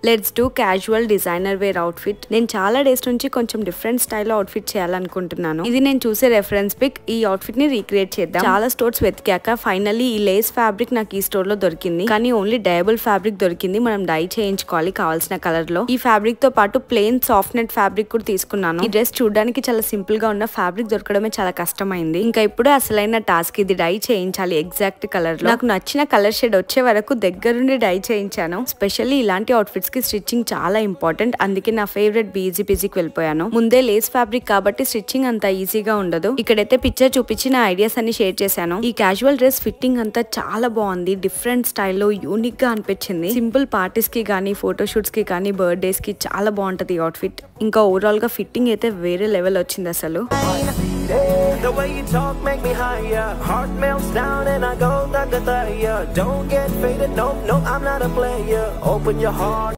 Let's do casual designer wear outfit. నేను చాలా days నుంచి కొంచెం డిఫరెంట్ స్టైల్లో అవుట్ఫిట్ చేయాలనుకుంటున్నాను. ఇది నేను చూసే రెఫరెన్స్ పిక్. ఈ అవుట్ఫిట్ ని రీక్రియేట్ చేద్దాం. చాలా స్టోర్స్ వెతికాక ఫైనల్లీ ఈ లేస్ ఫ్యాబ్రిక్ నాకు ఈ స్టోర్ లో దొరికింది. కానీ ఓన్లీ డయబుల్ ఫ్యాబ్రిక్ దొరికింది. మనం డై చేయించుకోవాలి కావాల్సిన కలర్ లో. ఈ ఫ్యాబ్రిక్ తో పాటు ప్లెయిన్ సాఫ్ట్ నెట్ ఫ్యాబ్రిక్ కూడా తీసుకున్నాను. ఈ డ్రెస్ చూడడానికి చాలా సింపుల్ గా ఉన్న ఫ్యాబ్రిక్ దొరకడమే చాలా కష్టమైంది. ఇంకా ఇప్పుడు అసలైన టాస్క్ ఇది డై చేయించాలి ఎగ్జాక్ట్ కలర్ లో. నాకు నచ్చిన కలర్ షేడ్ వచ్చే వరకు దగ్గరుండి డై చేయించాను. స్పెషల్లీ ఇలాంటి అవుట్ఫిట్స్ కి స్టిచ్చింగ్ చాలా ఇంపార్టెంట్. అందుకే నా ఫేవరెట్ బీజీకి వెళ్ళిపోయాను. ముందే లేస్ ఫ్యాబ్రిక్ కాబట్టి స్టిచ్చింగ్ అంత ఈజీగా ఉండదు. ఇక్కడైతే పిక్చర్ చూపించి నా ఐడియాస్ అన్ని షేర్ చేశాను. ఈ క్యాజువల్ డ్రెస్ ఫిట్టింగ్ అంతా చాలా బాగుంది. డిఫరెంట్ స్టైల్లో యూనిక్ గా అనిపించింది. సింపుల్ పార్టీస్ కి కానీ ఫోటోషూట్స్ కి కానీ బర్త్డేస్ కి చాలా బాగుంటది ఈ అవుట్ఫిట్. ఇంకా ఓవరాల్ గా ఫిట్టింగ్ అయితే వేరే లెవెల్ వచ్చింది అసలు. The way you talk make me higher. Heart melts down and I go like a fire. Don't get faded, no, I'm not a player. Open your heart.